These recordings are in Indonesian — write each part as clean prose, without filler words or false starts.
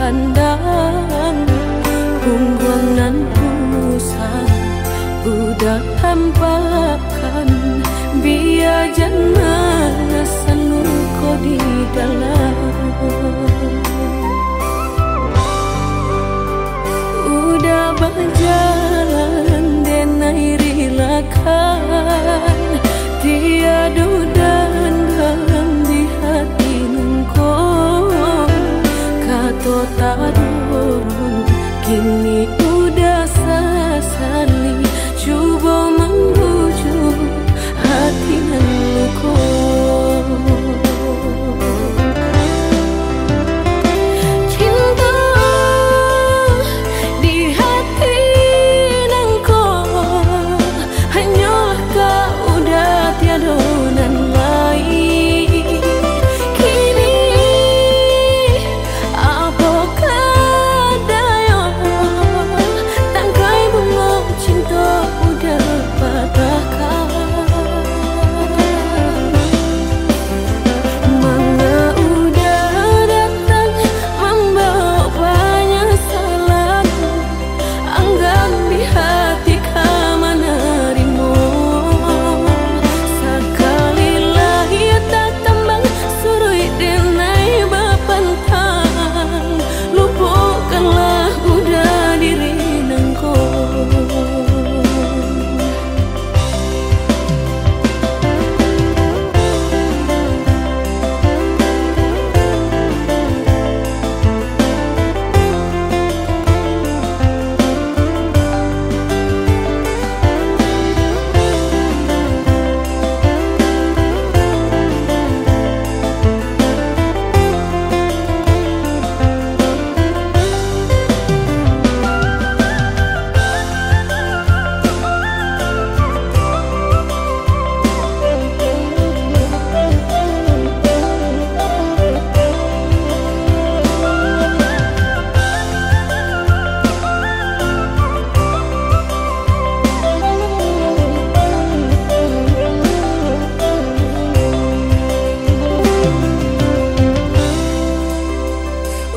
pandang punggung nan pusat udah tampakkan biar jangan sanuko di dalam udah berjalan denai rilakan tiada dan dalam di hati nengko kato tarun kini udah sasali coba membujuk hati nengko cinta di hati nengko hanyalah kau udah tiada nan lain kini apakah daya tangkai bunga cinta udah patahkan manga udah datang membawa banyak salah anggap di hati kamana rimo sekali lagi tak tambang surui denai bapantang lupakanlah udah diri nengko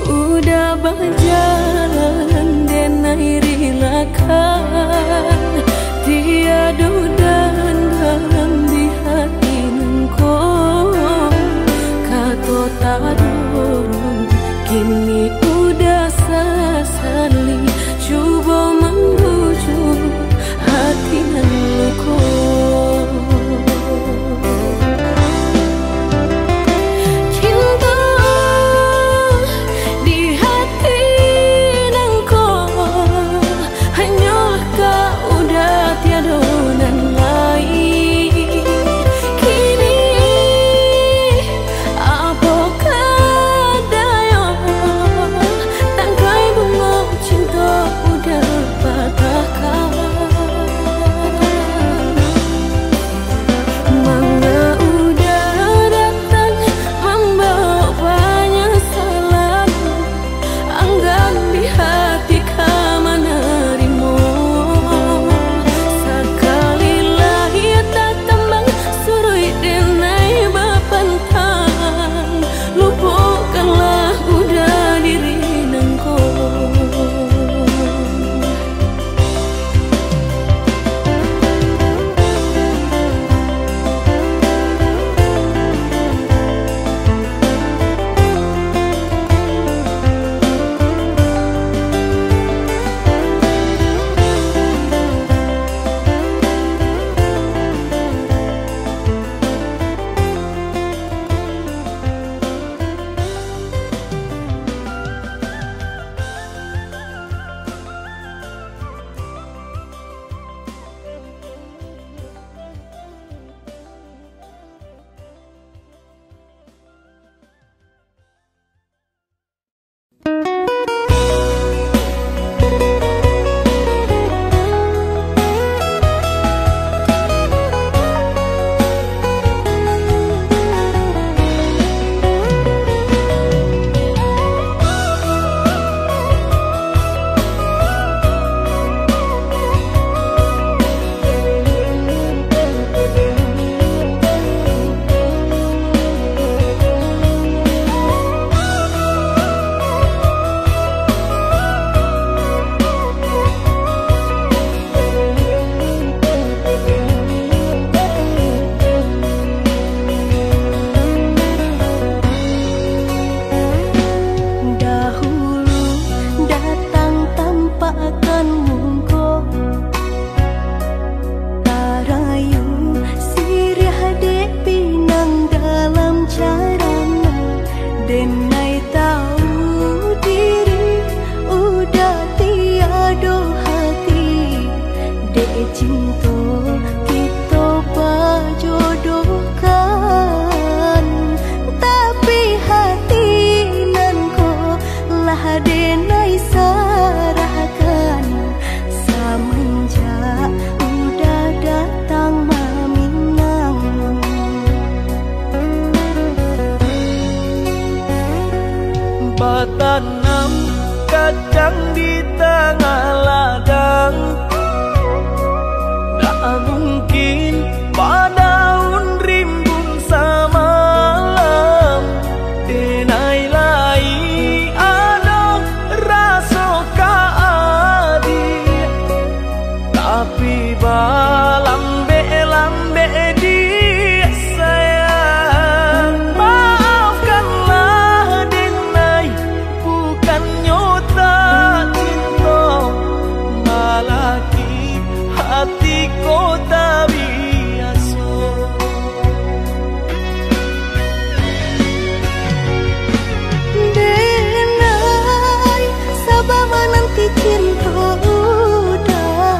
udah berjalan denai rilakan tiada dan dalam di hati nengko kato tarun kini udah sasali coba membujuk hati nengko cinta di hati nengko hanyalah kau udah tiada nan Batanam kacang di tengah ladang, tak mungkin padaun rimbun samalam. Denai lai ada rasa kaadi, tapi lambe di sayang. Maafkanlah denai, bukan nyota cinta, malaki hatiku tak biasa. Denai, sabar menanti cinta udah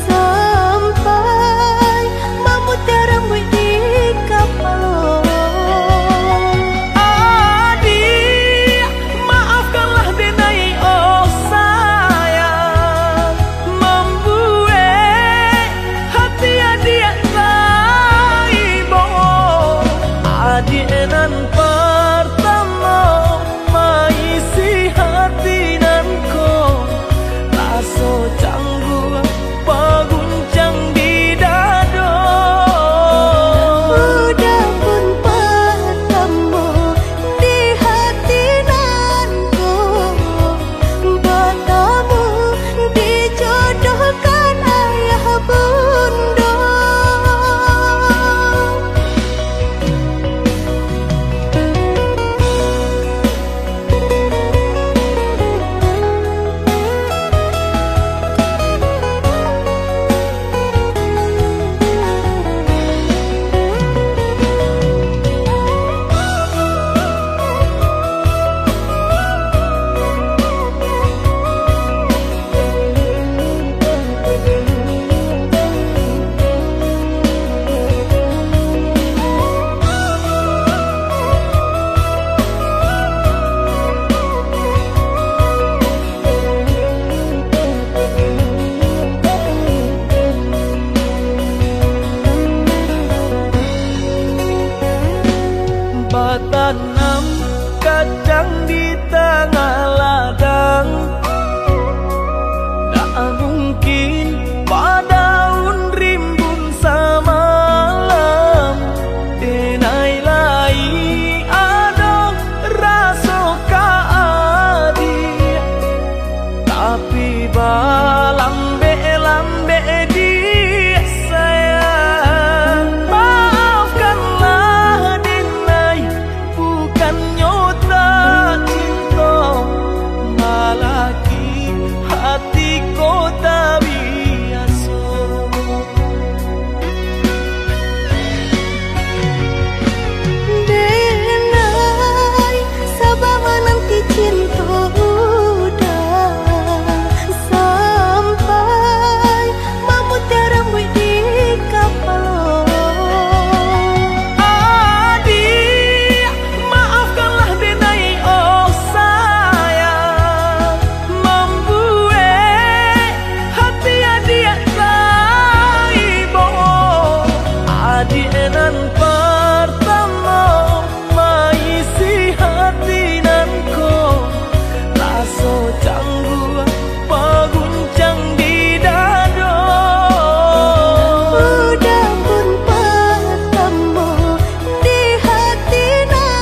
sampai memutih rambut di kapal. Adik, maafkanlah denai, oh sayang, membuat hati adik taibo. Adik nan pertama maisi hati nanko, rasa canggung paguncang di dado. Udah pun pertemu di hati nanku, bertemu dijodohkan ayah bunda. Batanam kacang di tengah ladang, tak mungkin padaun rimbun samalam. Denai lai ada rasa kaadi, tapi lambe di sayang. Maafkanlah denai, bukan nyota cinta, malaki hatiku tak biasa. Denai, sabar menanti cinta udah sampai memutih rambut di kapal. Adik, maafkanlah denai, oh sayang, membuat hati adik taibo. Adik nan pertama maisi hati nanko, rasa canggung paguncang di dado. Udah pun pertemu di hati nanku,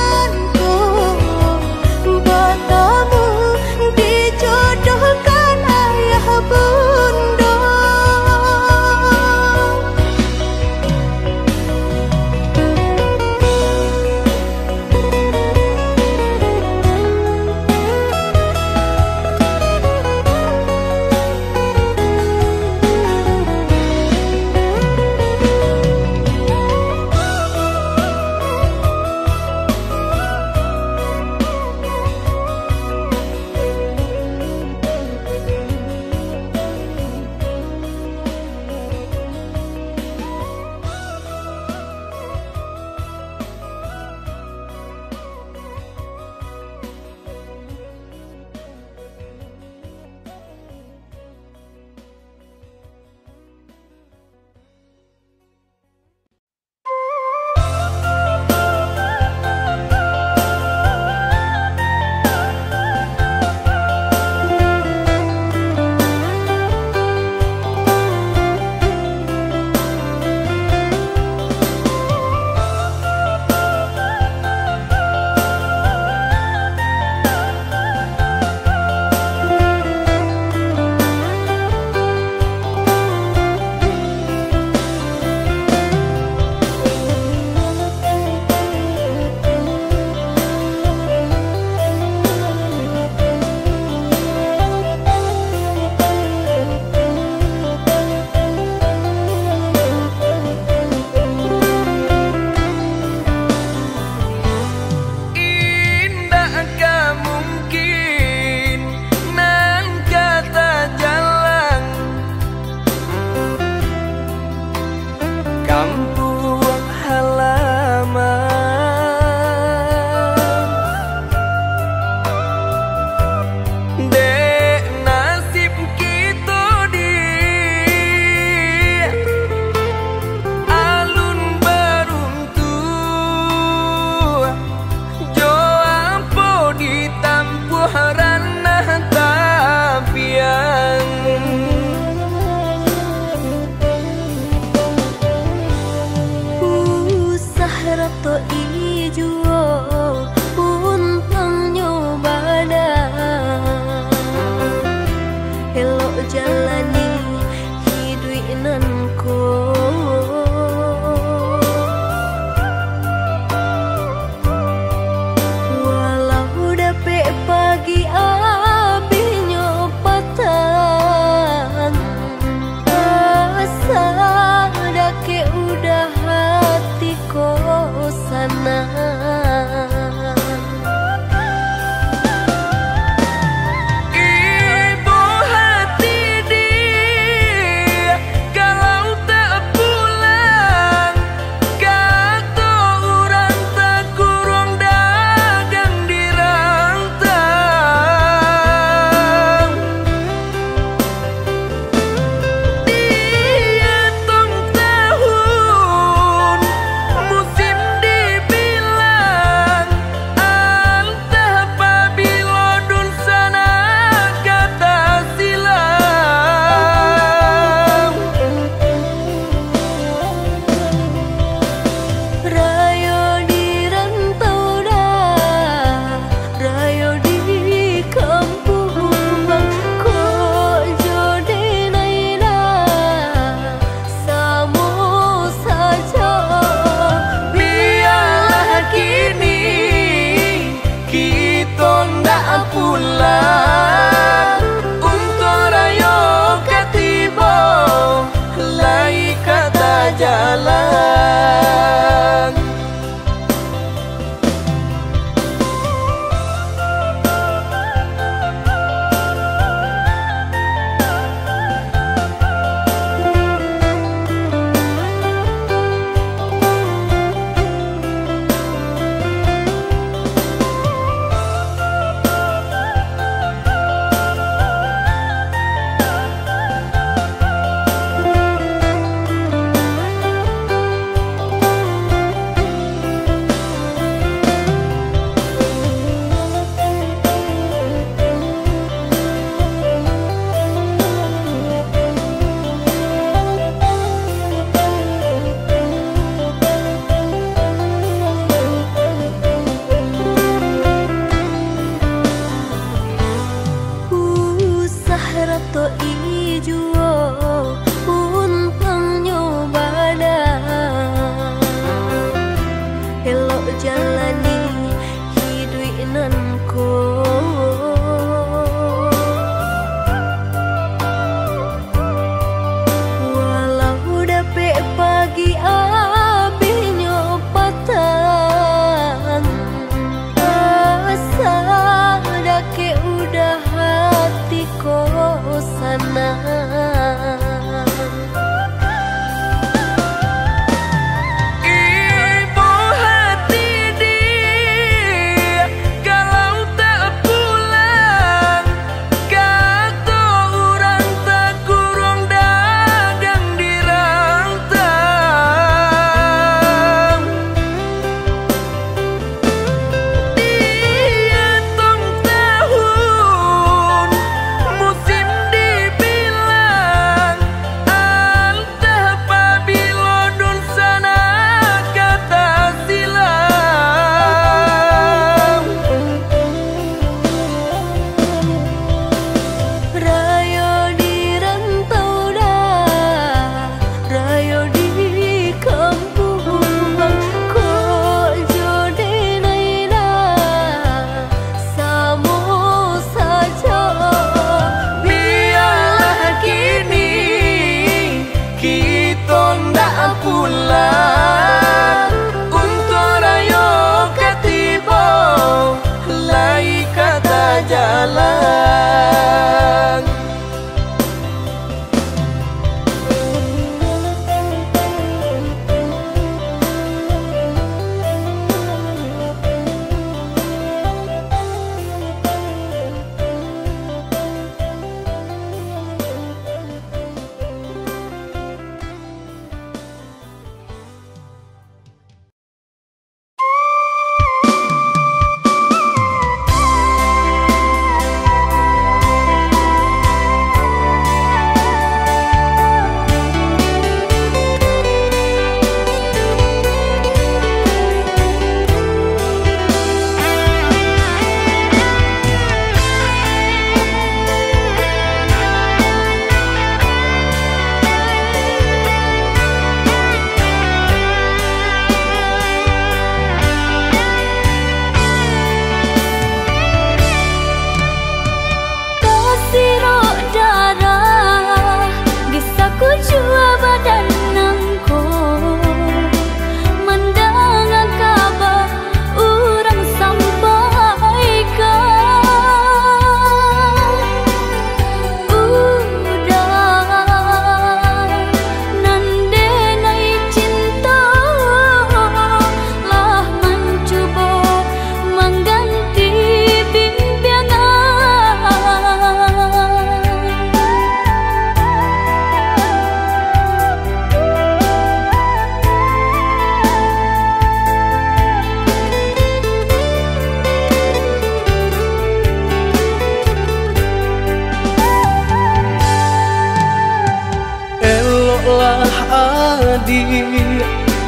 adi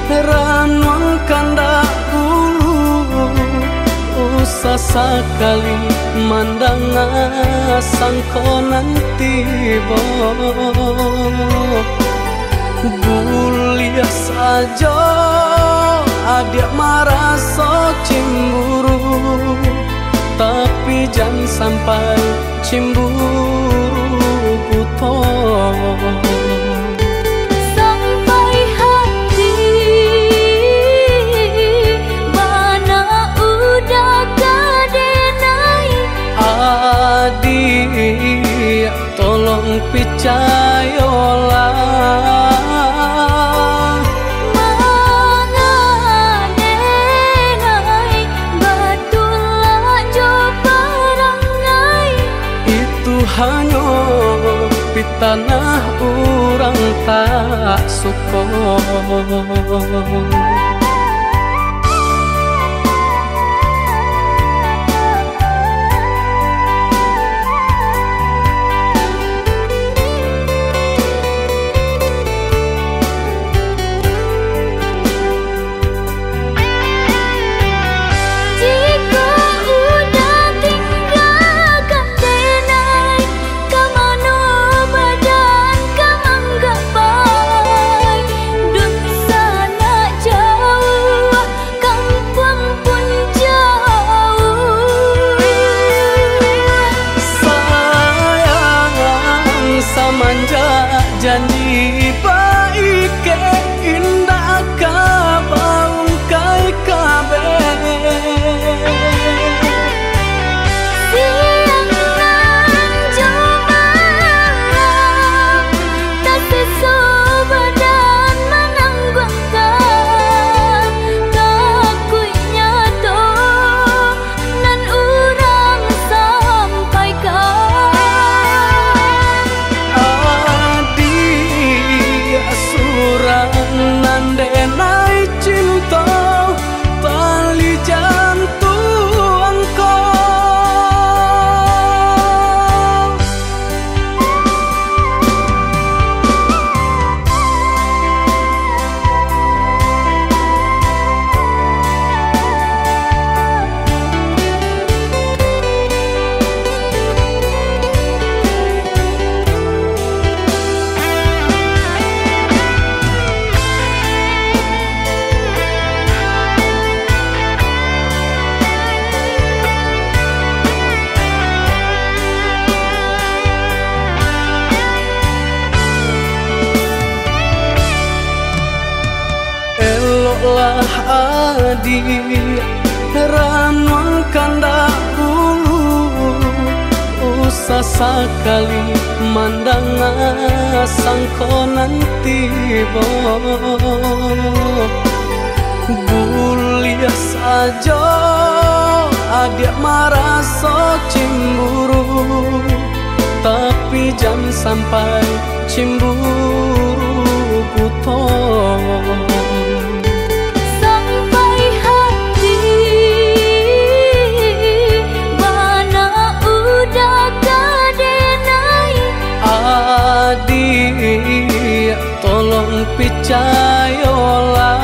ranuang kanda ulu usah sekali mandang sangko nanti bo guliah saja adik merasa cemburu tapi jangan sampai cemburu buto sampai hati mana udah kadenai adik tolong percayalah hanya di tanah orang tak suka. Janji baik ke indah kabau kai kabe siang nan jumalam tak sesubadan menanggungkan takunya to nan urang sampaikan nandenai cinta tali jantung lah adi ranuang kanda ulu usah sekali mandang sangko nanti bo guliah saja adik merasa cemburu tapi jangan sampai cemburu buto adik tolong percayalah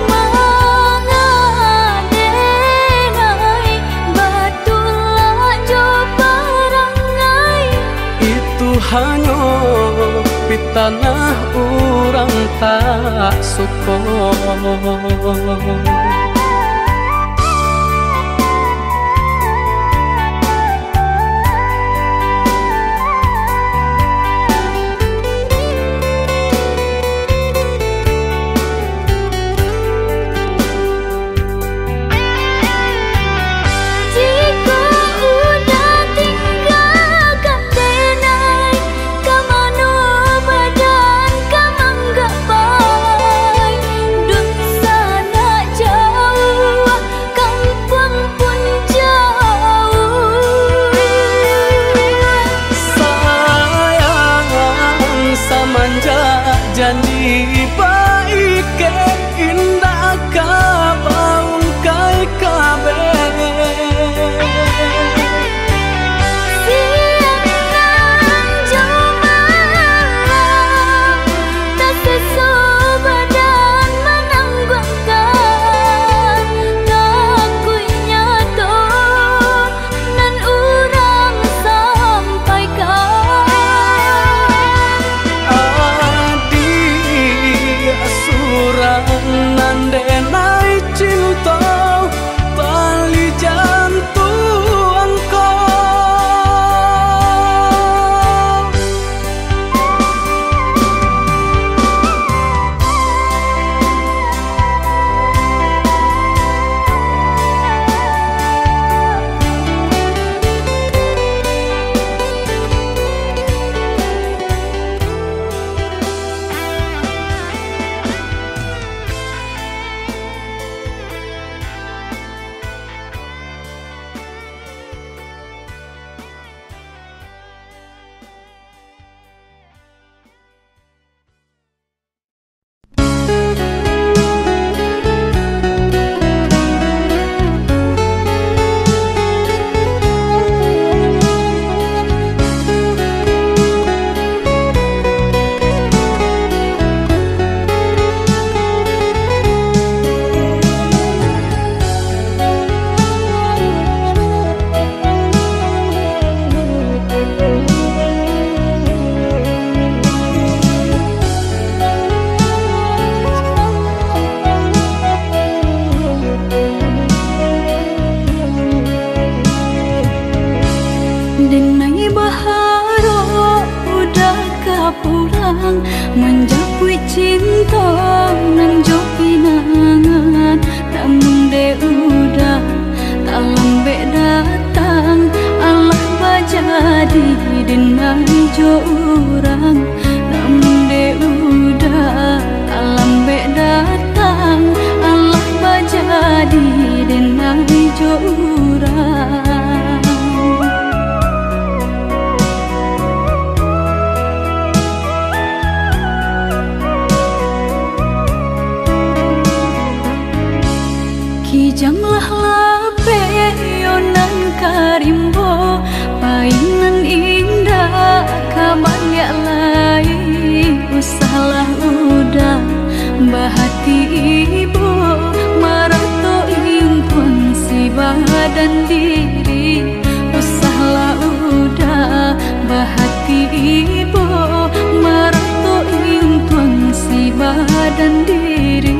mangadenai batulah jo parangai itu hanya di tanah orang tak suka. Dun sana jo urang namun de udah alam be datang Allah bajadi denai jo urang kijanglah lape yonan karimbo painan indah kabalya lai usahlah udah bahati ibu marato impun si badan diri usahlah udah bahati ibu marato impun si badan diri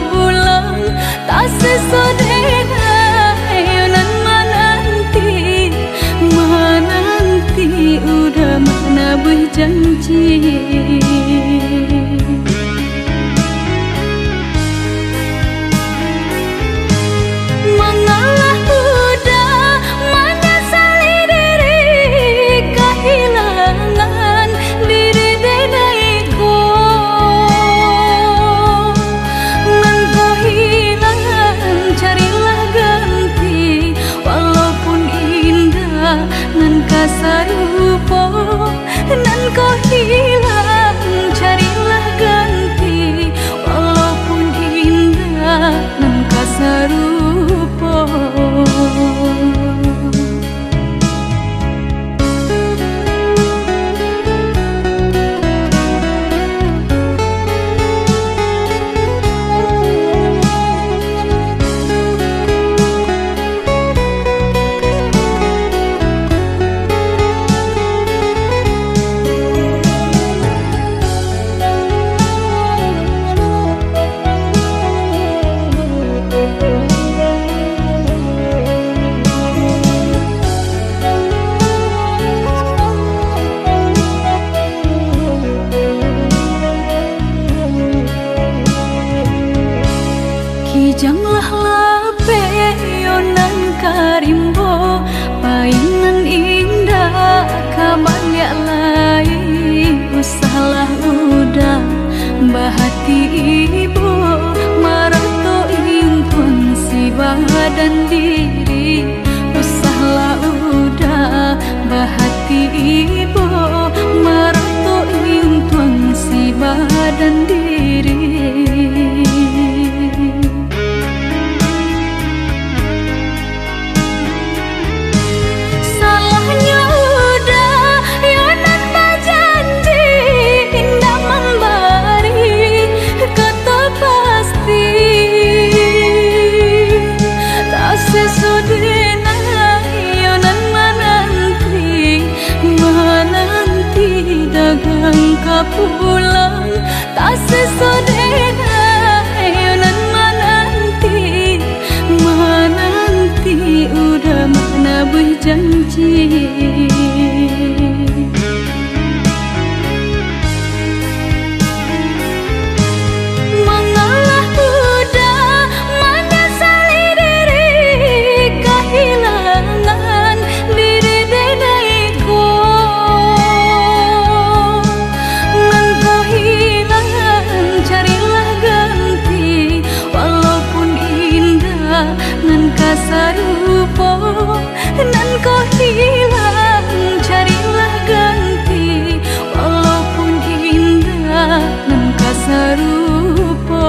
pulang tak sesodena yonan menanti udah mana berjanji mengalah udah menyesali diri kehilangan diri denaiku carilah ganti walaupun indah nan kasarupo nan kau hilang carilah ganti walaupun indah nan kasarupo kijanglah lape yonan karimbo painan indah kabalya lai usahlah udah bahati ibu marato impun si badan diri usahlah udah bahati ibu marato impun si badan diri pulang tak sesodena yonan menanti udah mana berjanji mengalah udah menyesali diri kehilangan diri denaiku carilah ganti walaupun indah nan kasarupo nan kau hilang carilah ganti walaupun indah nan kasarupo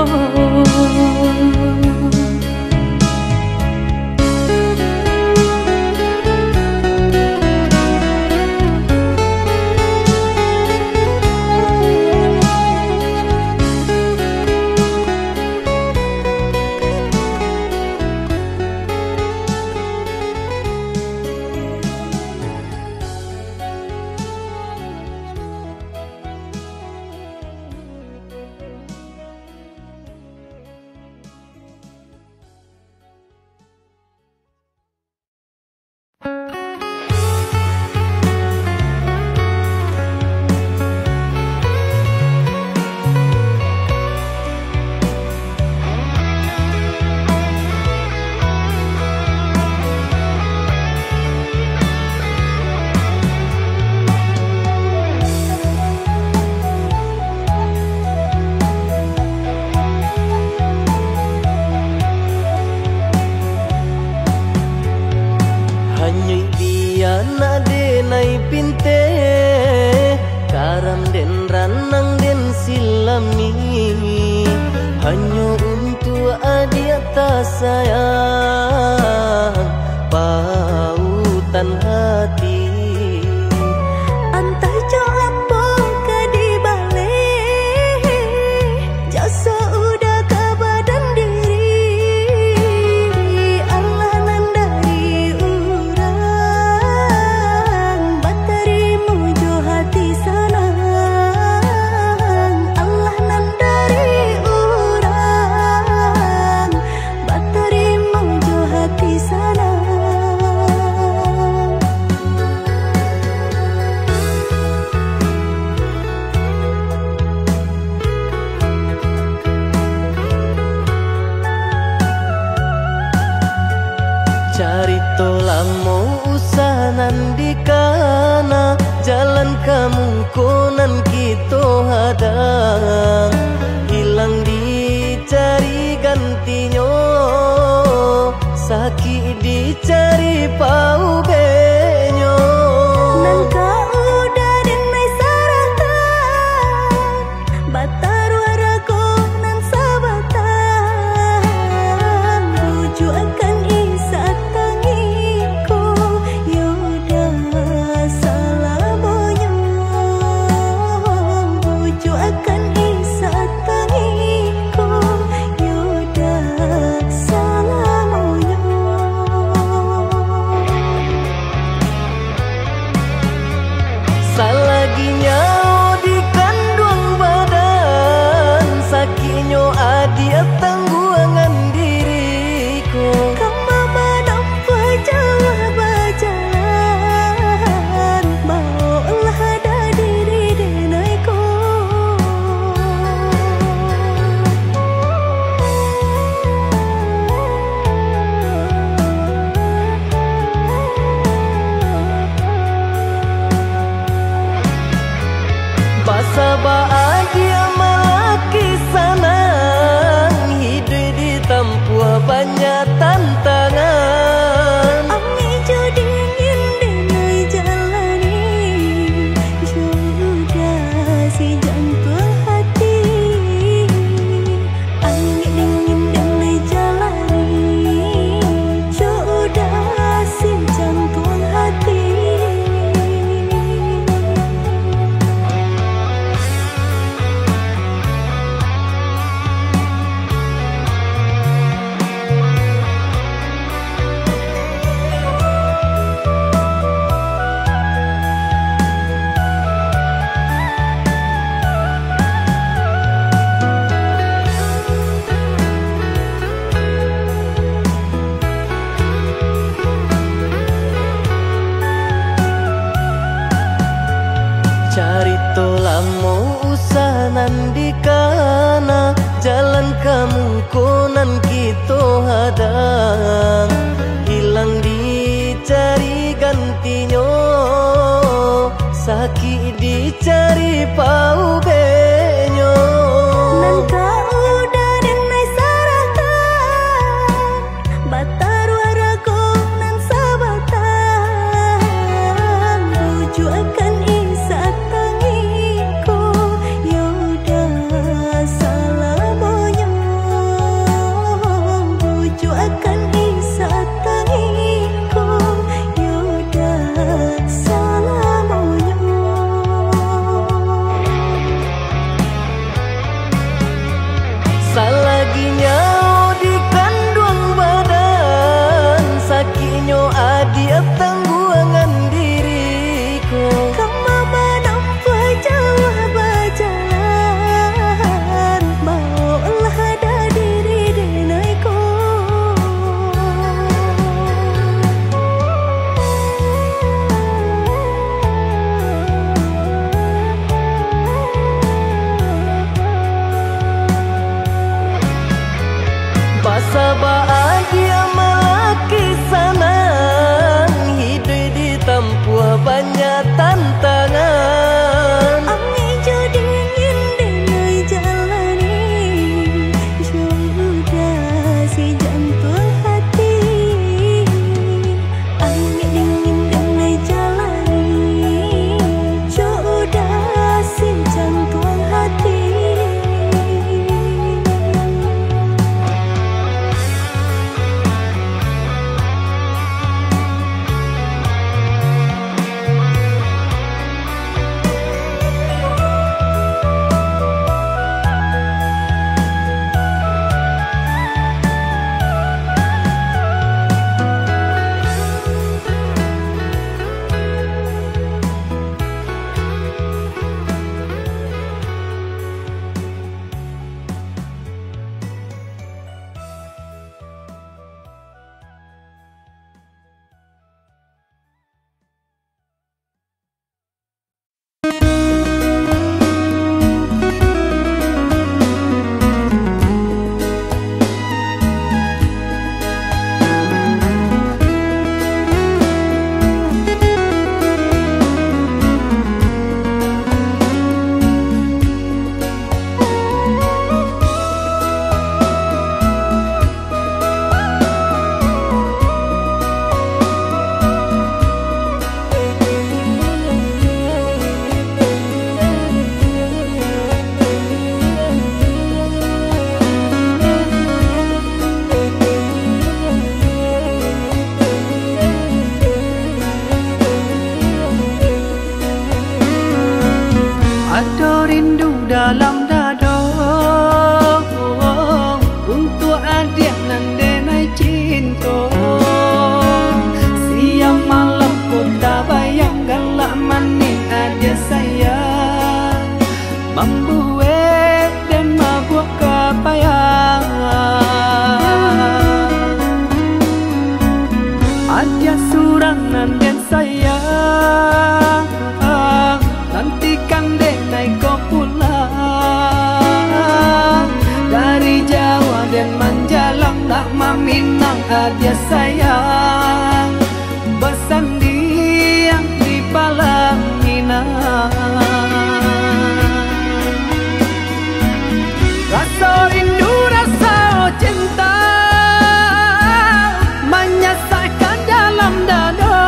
Hanyui dia na denai pinte karam den ranang den silami hanya untuk adia tak sayang pautan hati Antah jo apa ke di balik jasa udah ke badan diri Allah nan dari urang bateri mujo hati sanang Allah nan dari urang bateri mujo hati sanang Carito lamo usahanan di kana jalan kemungkinan kita hadang hilang dicari gantinya sakit dicari pau benyo Nangka udah denai saratan batar waraku nan sabatan buju akan isa tangiku yoda salamonyo buju akan isa tangiku yoda salamonyo Salaginya di kandung badan sakinyo adia tangguangan diriku Kama madampa jawab jalan Maulah ada diri denaiku Basa bahagia malaki sanang hidup ditempuh banyak tantangan Ami jo dingin denai jalani Jodoh si jantung hati Ami dingin denai jalani Jodoh si jantung hati Carito lamo usahanan di kana jalan kemungkinan kita hadang hilang dicari gantinya sakit dicari pau benyo Nangka udah denai saratan batar waraku nan sabatan buju akan isa tangiku yoda salamonyo buju akan isa tangiku yoda salamonyo dalam dada untuk adik nan denai cinta. Siang malam ku tak bayang galak manis adik sayang, membuat dan mabuk kepayang. Adik surangan dan sayang, nantikan denai kau pulang dari Jawa dan Manjalang nak Minang adik sayang, bersandiang di Palangina. Rasa rindu rasa cinta menyesakkan dalam dada,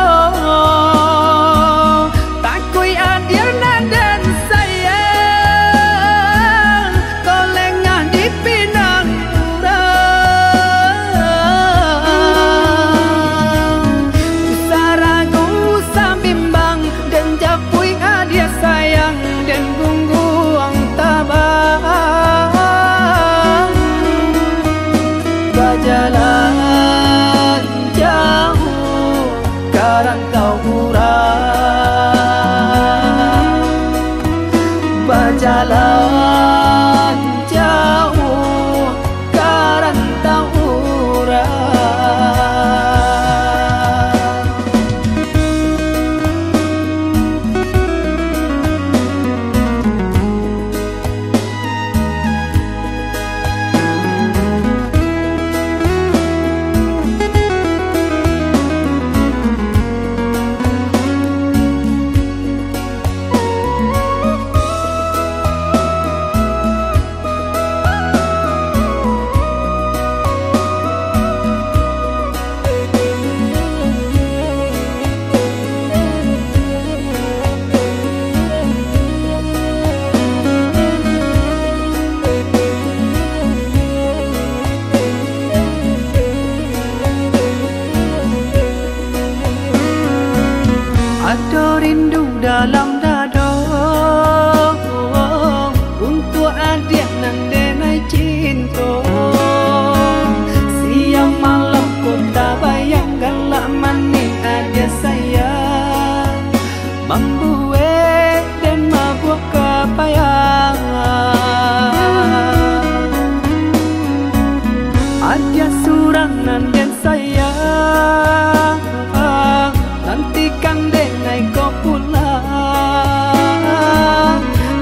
takui adir dan sayang, kau lengah di pinang urang. Usah ragu, usah bimbang, dan japui adir sayang, dan gungguang tabang. Berjalan jauh karantau urang, berjalan jauh karantau urang. Ada rindu dalam dada untuk adik nan denai cinta. Siang malam ku tak bayang galak manis adik sayang, membuat dan mabuk kepayang. Adik surangan dan sayang, nantikan denai kau pulang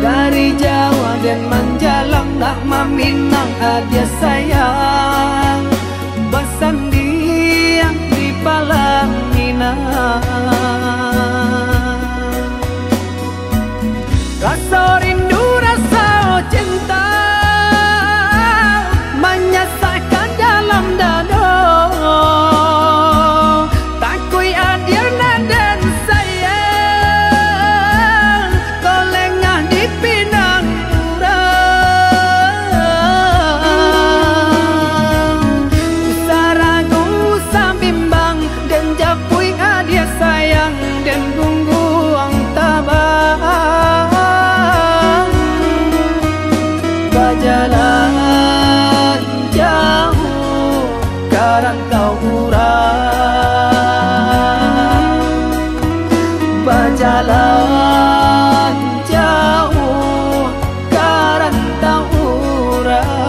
dari Jawa dan Manjalang nak Minang adik sayang, bersandiang di Palangina. Rasa rindu rasa cinta menyesakkan dalam dada, takui adir dan sayang, kau lengah di pinang urang. Usah ragu, usah bimbang, dan japui adir sayang, dan gungguang tabang. Berjalan jauh karantau urang, berjalan jauh karantau urang.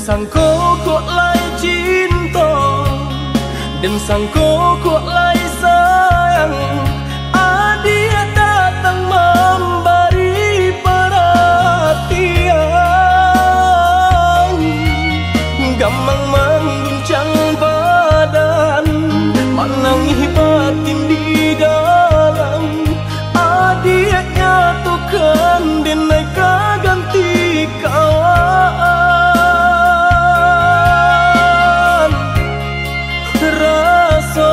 sangko kok lai cinta, dan sangko kok lai sayang. Dia datang memberi perhatian, gampang mengguncang badan, menangis batin di dalam. Dia nyatukan dineka ganti kawan, rasa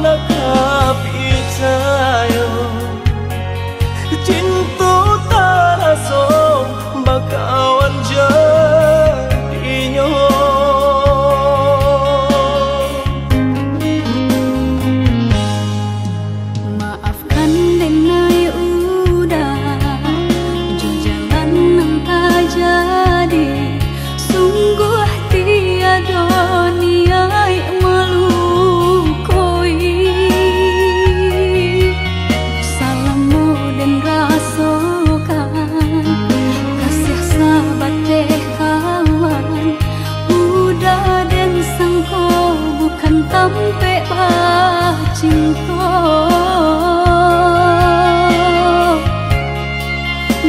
nak percaya cinta tak rasa bakawan jadinya. Maafkan denai udah jalan yang tak jadi, sungguh tiada niat melukoi. Salahmu dan rasakan kasih sahabat deh kawan, udah dan sangko bukan tampe cinta.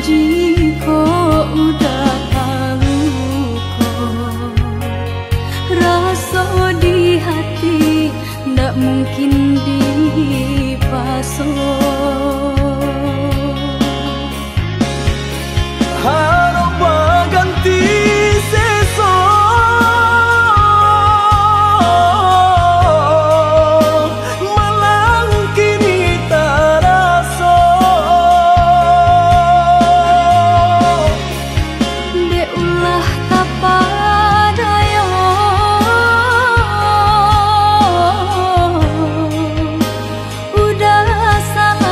Jika udah tahu kok rasa di hati, ndak mungkin dipasok. Harap ganti sesok, malang kini tak rasa. Deulah tapadaya, udah sang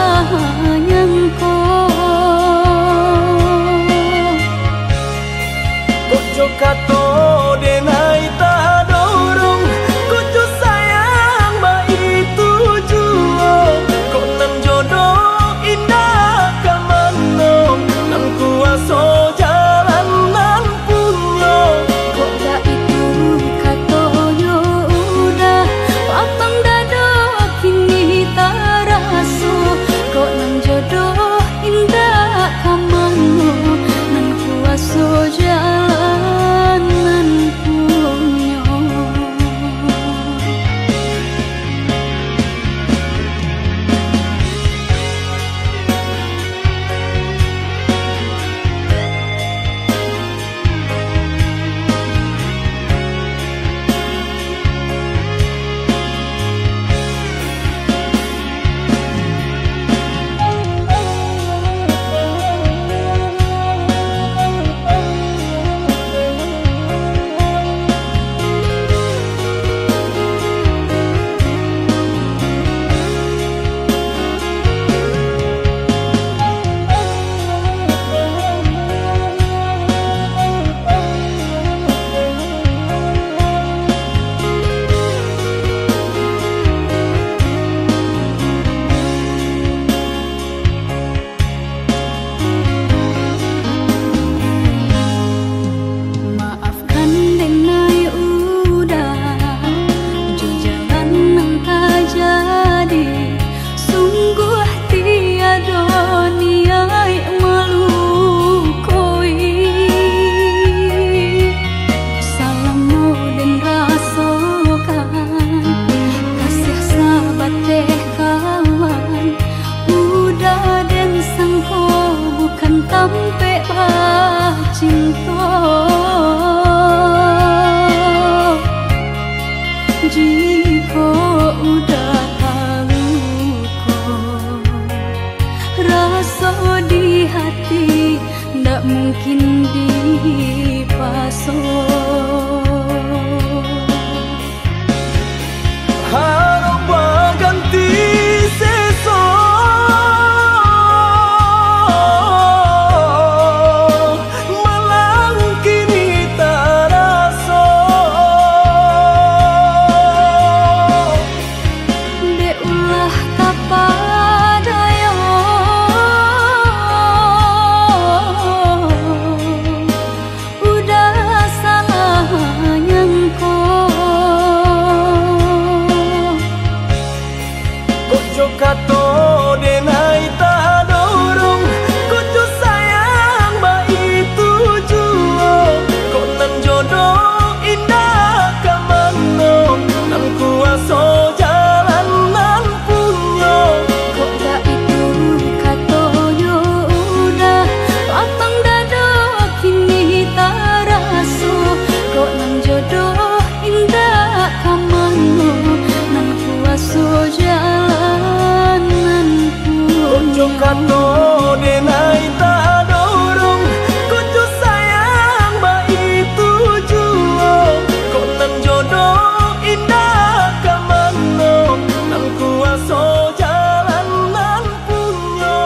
mano denai tak dorong kucu sayang baik tujuan kok nan jodoh indah kamano nan kuaso jalan nan punyo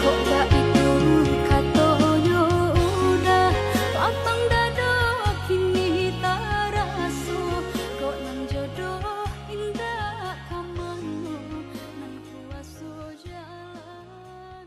kok tak itu katonyo udah lapang dado kini tak raso kok nan jodoh indah kamano nan kuaso jalan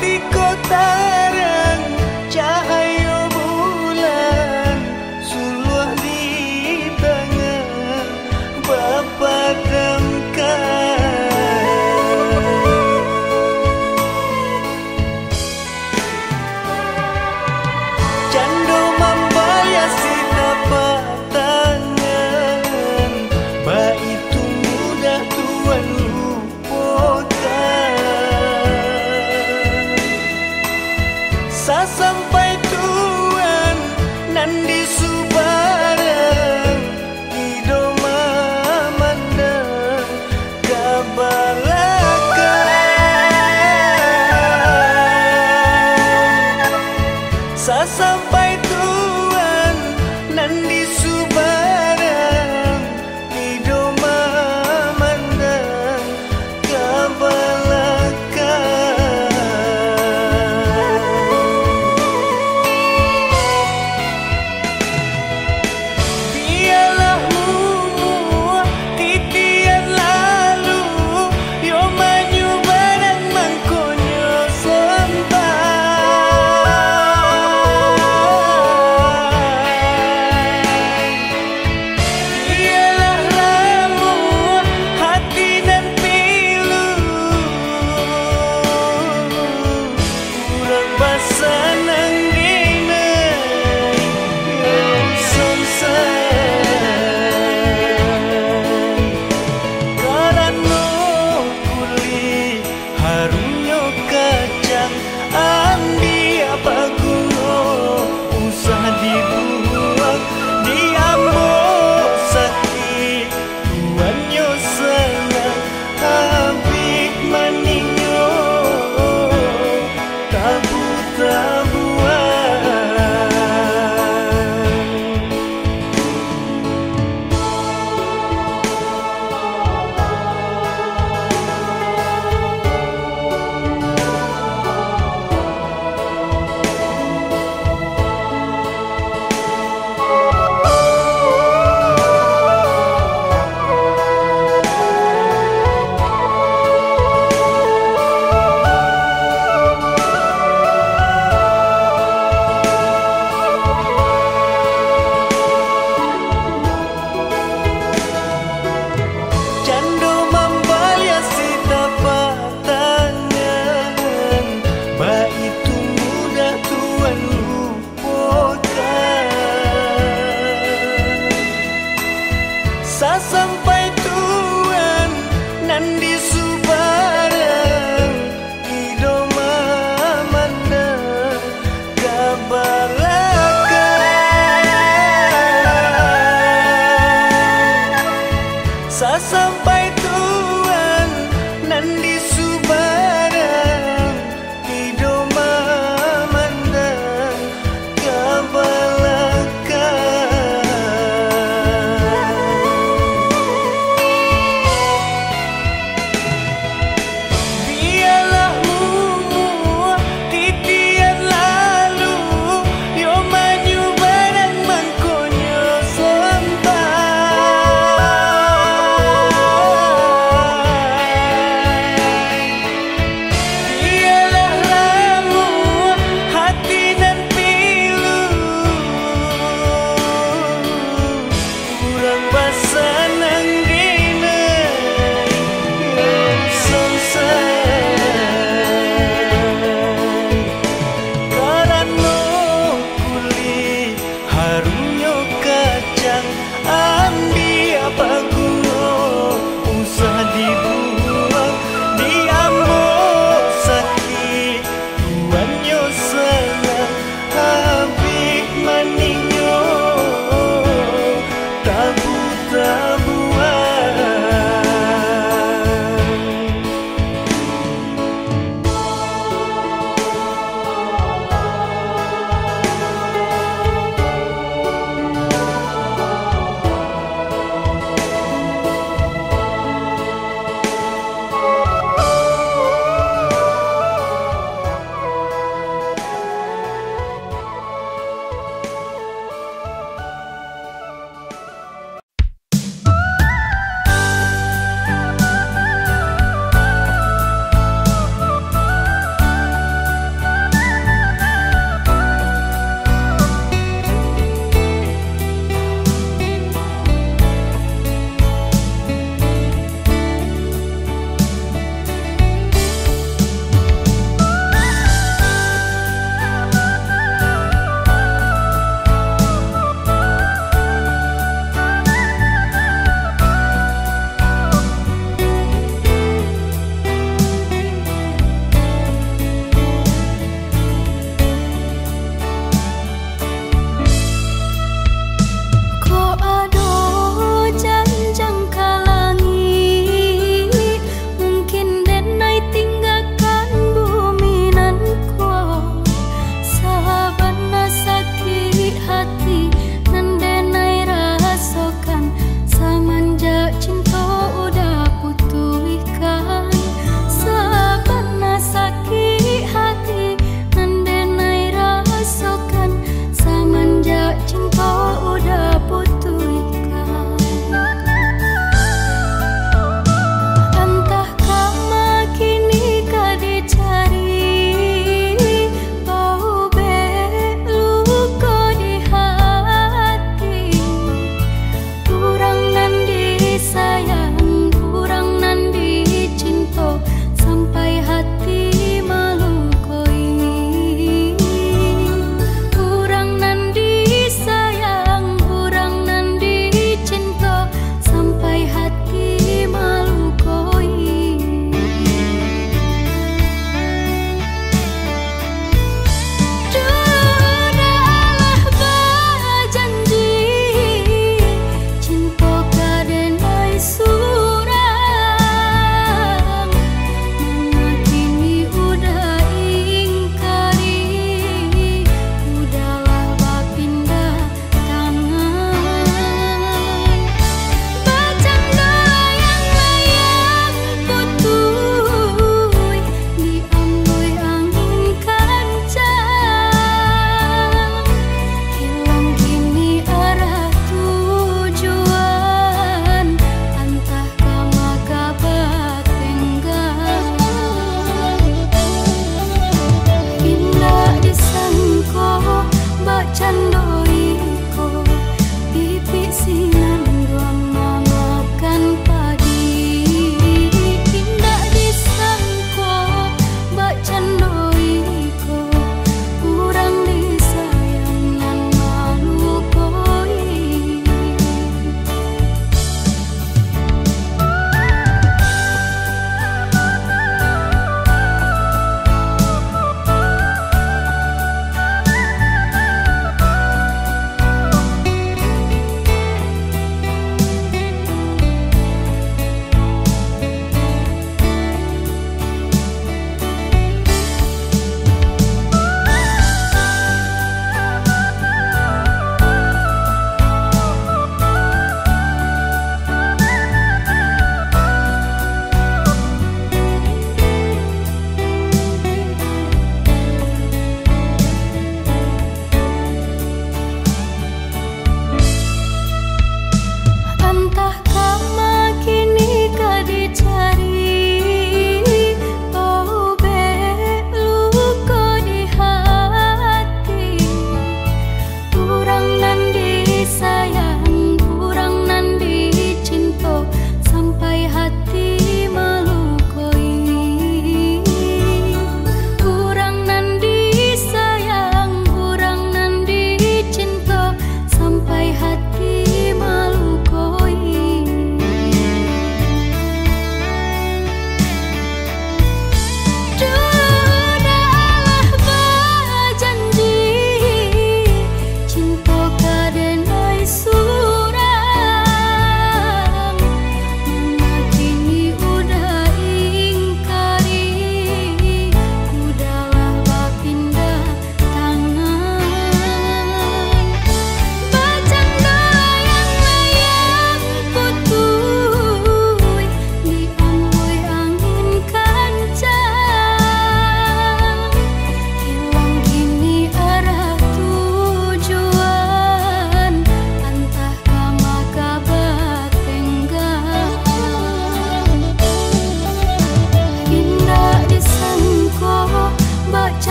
di kotaran cahaya bulan suluh di tangan Bapa damkan. Cando membayasi tapak tangan baitu mudah tuan lupakan. Sampai tuan nan di subarang hidup memandang kabalakan. Sampai tuan nan di subarang hidup memandang kabalakan.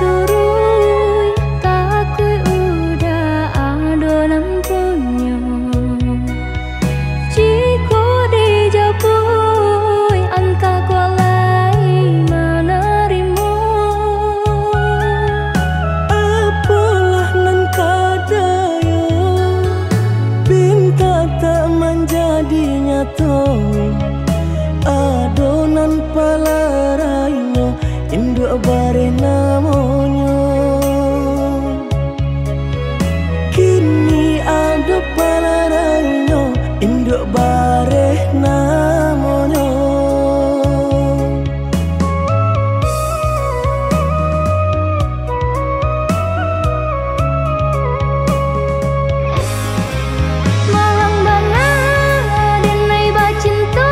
surui takui udah adonan punya. Jika dijapui anta kualai menerima. Apalah nan kadaya pinta tak menjadi nyata. Adonan palaraino induk bare namanya. Kini ada palaraino induk bare namanya. Malang bana denai bacinta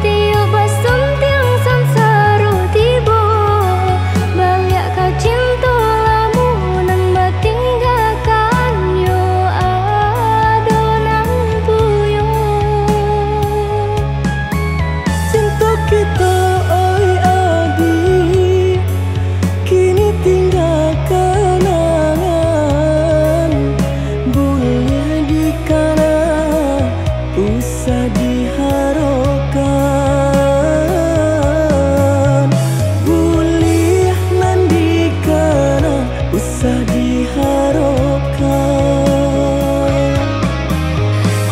tiup basum tiang sansaru tibo. Balik kau cinta lamunan batinggalkan yo adonan puyo. Cinta kita oi adi kini tinggal kenangan. Boleh dikana usah diharapkan. Boleh nandikana usah diharapkan.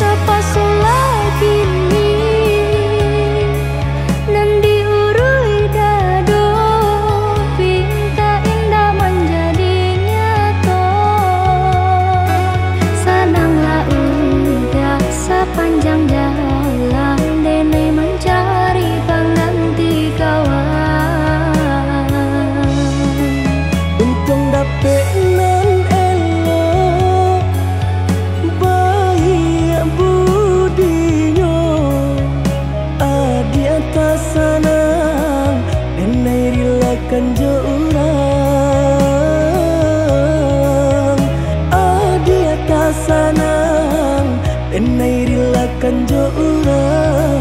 Tapasulah kini nan diurui dado. Pinta indah menjadi nyata. Senanglah udah sepanjang jalan denai mencari pengganti kawan. Untung dapet nan elok baik budinya. Adi atas sanang denai rilakan jo urang. Adi atas sanang denai rilakan jo urang.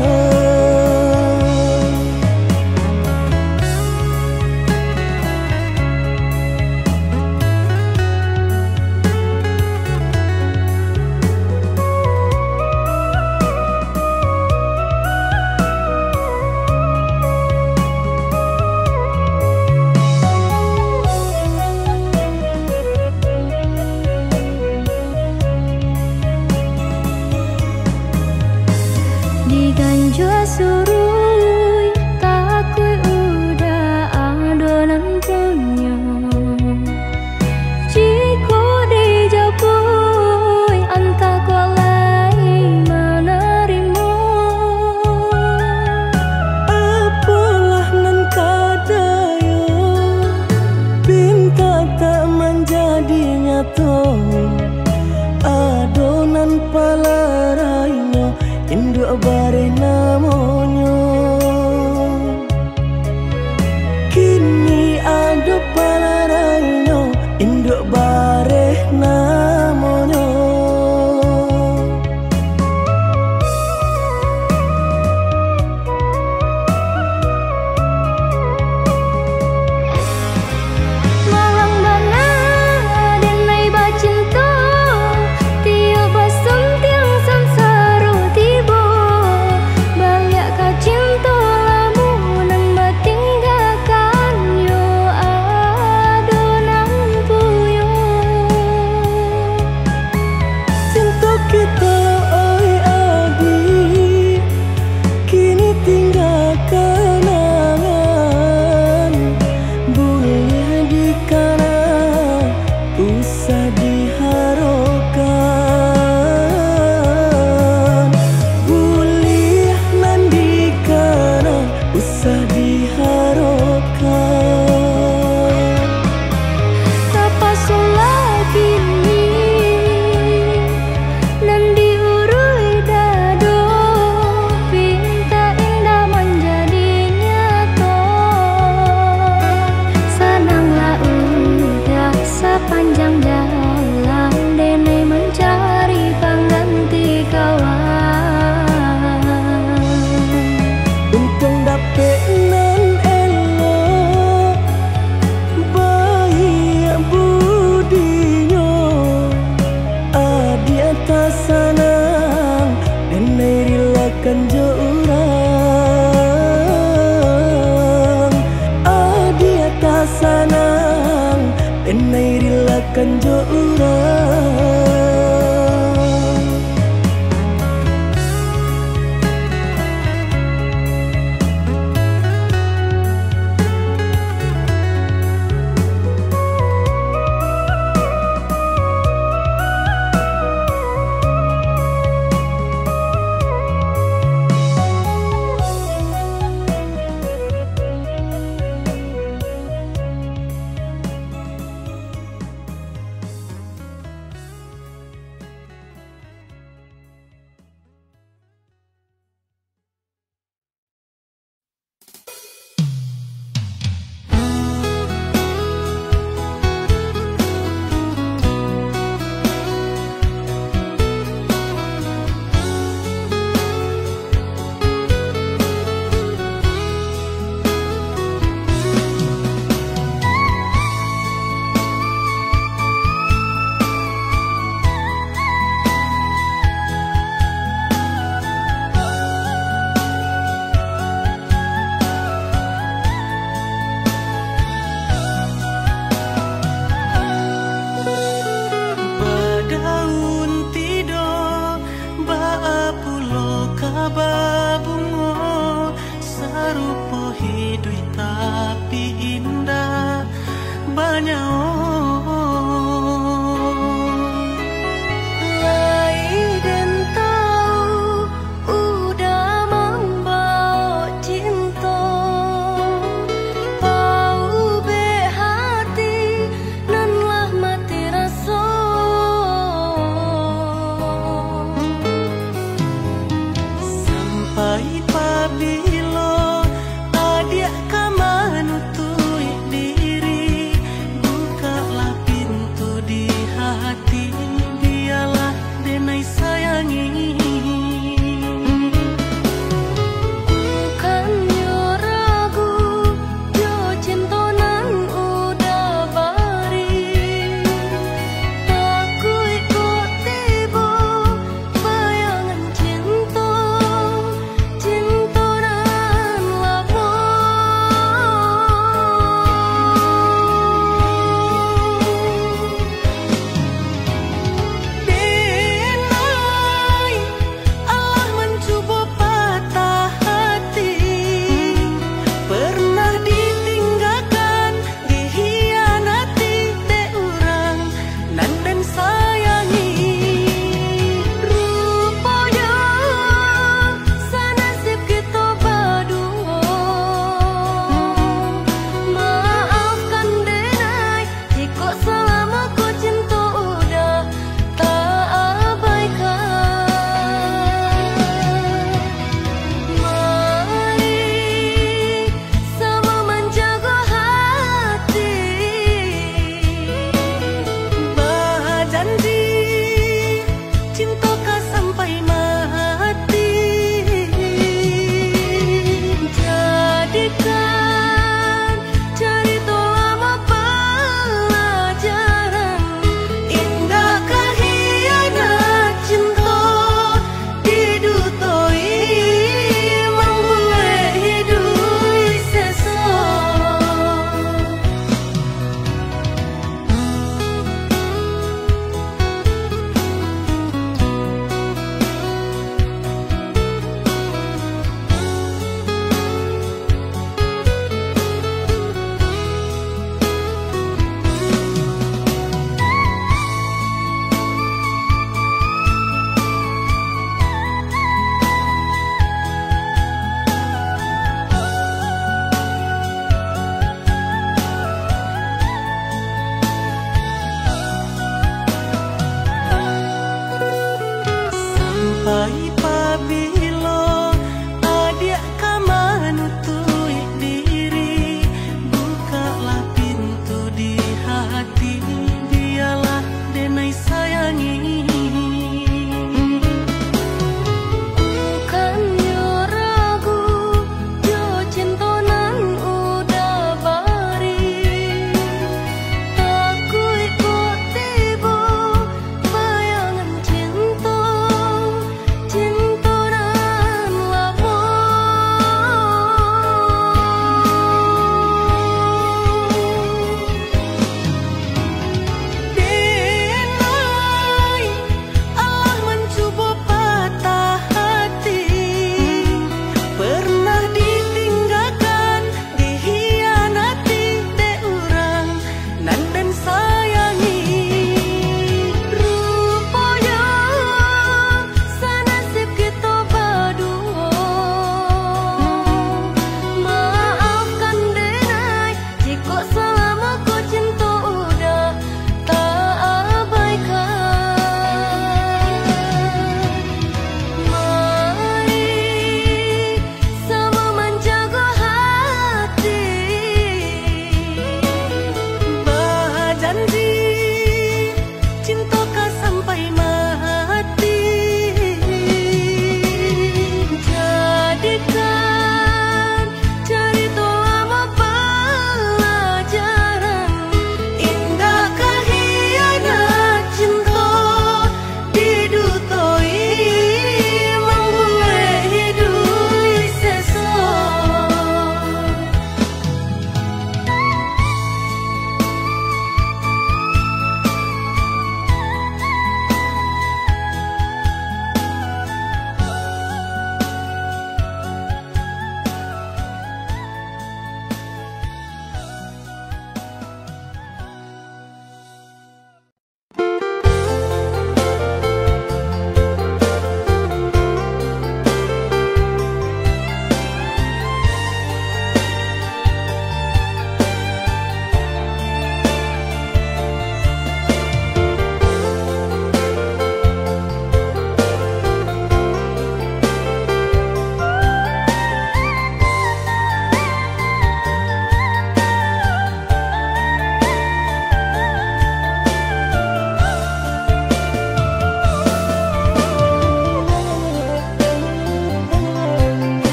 Diganjua surui takui udah adonan punya. Jika dijapui anta kualai menerima. Apalah nan kadaya pinta tak menjadi nyata. Adonan palaraino induk bare namanya. Kini ada palaraino induk bare namanya. Malang bana denai bacinta tiup basum tiang sansaru tibo. Balik kau cinta lamunan batinggalkan sanang Tenai rilakan jo urang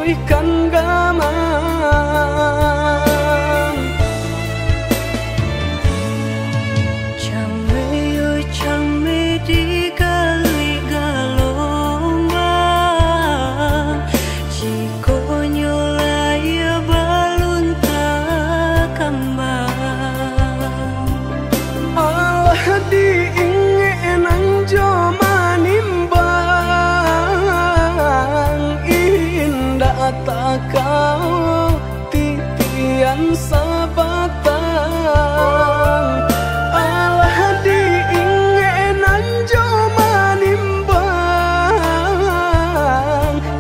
pulihkan gamang. Came came di kali galombang, jiko nyolaya balun tak kembang. Allah diingin anjo manimbang, indah tak kau titian sabatang. Allah diingin anjo manimbang,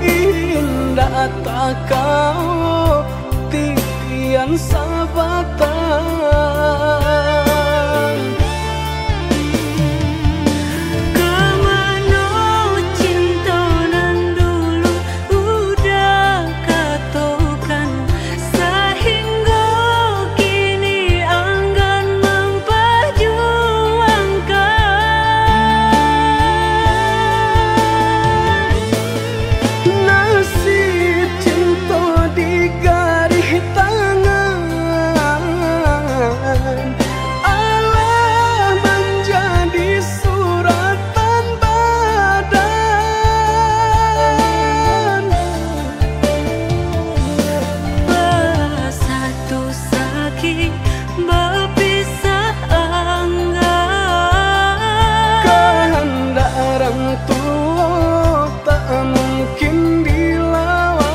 indah tak kau titian sabatang. Orang tua tak mungkin dilawan.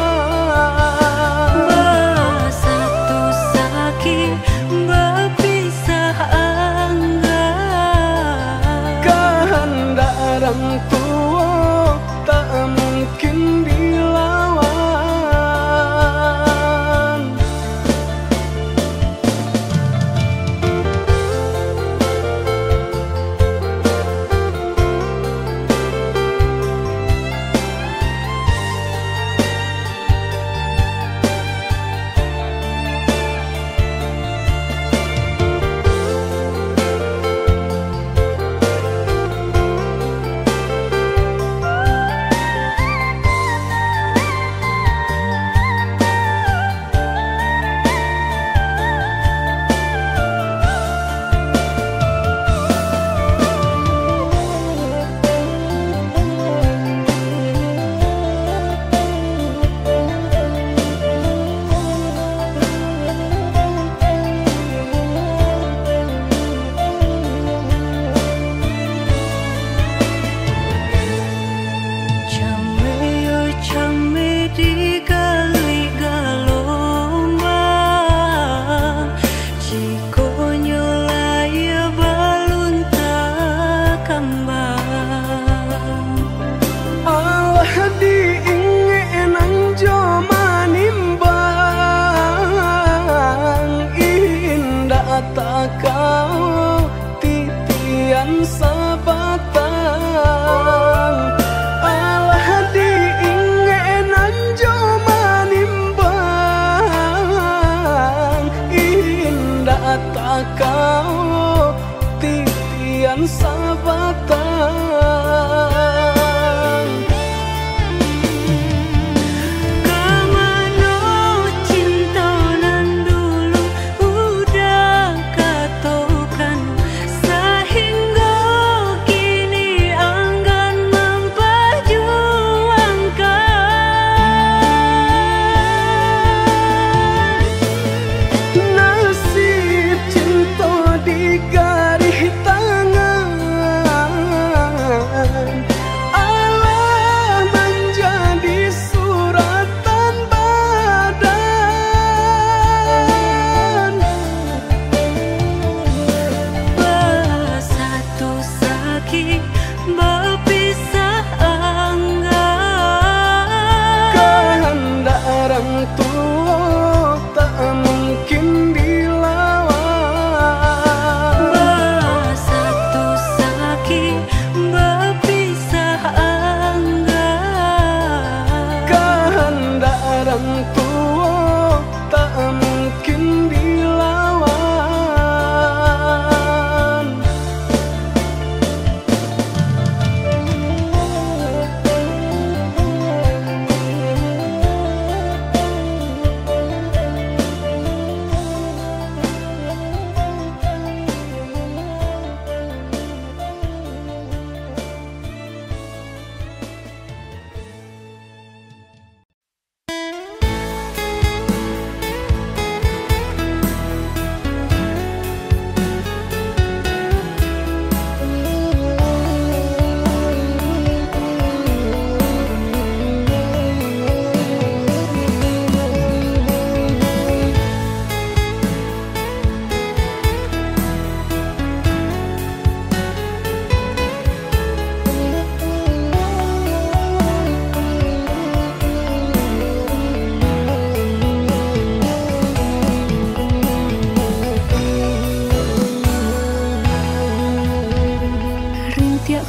Tak kau titian sabatang. Allah diingin anjo manimbang, indah tak kau titian sabatang. Garis tangan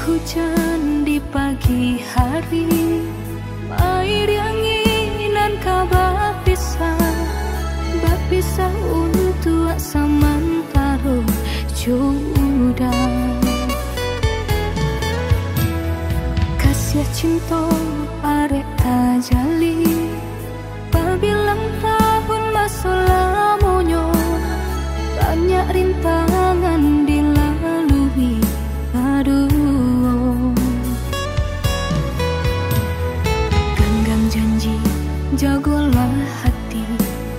hujan di pagi hari, air anginan kabar pisah untuk samantara jodoh. Kasih cinta arek tajali, pabilang tahun masa lamonyo, banyak rintangan dilalui. Aduh, genggam janji, jagolah hati,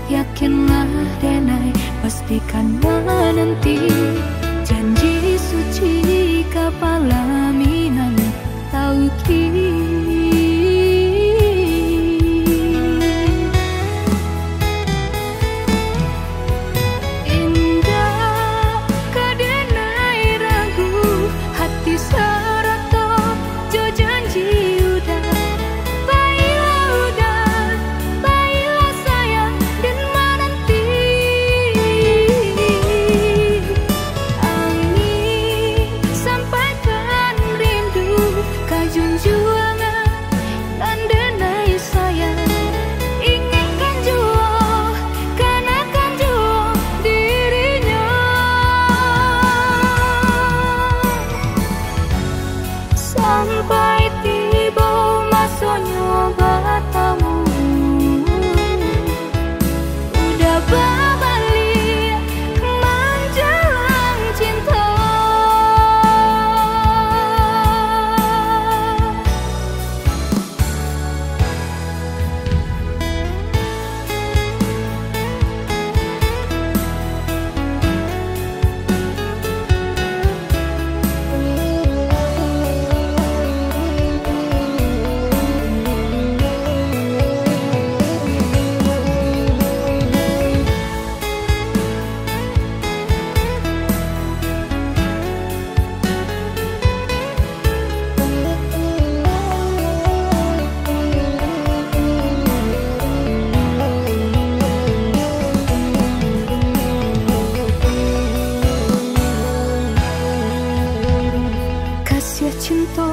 yakinlah denai, pastikan menanti. Janji suci kapalaminan tauki. Indah kadenai ragu, hati serato jo janji udah. Baiklah sayang dan menanti. Angin sampaikan rindu, kajunjuangan dan denai sayang. Inginkan jua, kanakan jua dirinya. Sampai tiba masanya bertemu, udah berbalik menjelang cinta. Kasih cinta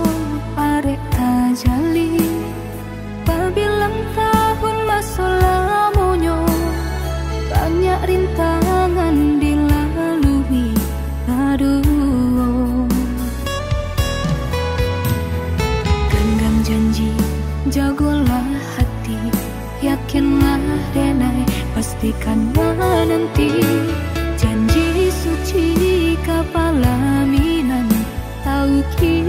arek tajali, pabilang tahun masa lamonyo, banyak rintangan dilalui. Aduh, genggam janji, jagolah hati, yakinlah denai, pastikan menanti. Janji suci kapalaminan tauki.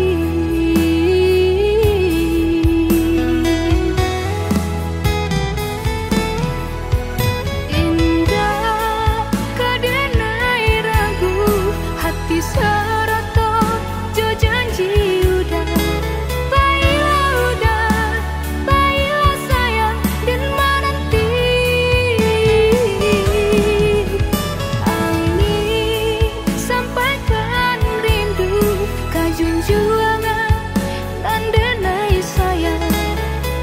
Indah kadenai ragu, hati serato jo janji udah. Baiklah sayang dan menanti. Angin sampaikan rindu, kajunjuangan dan denai sayang.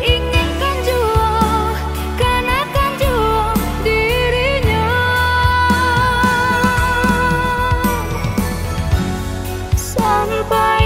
Inginkan jua, kanakan jua dirinya. Sampai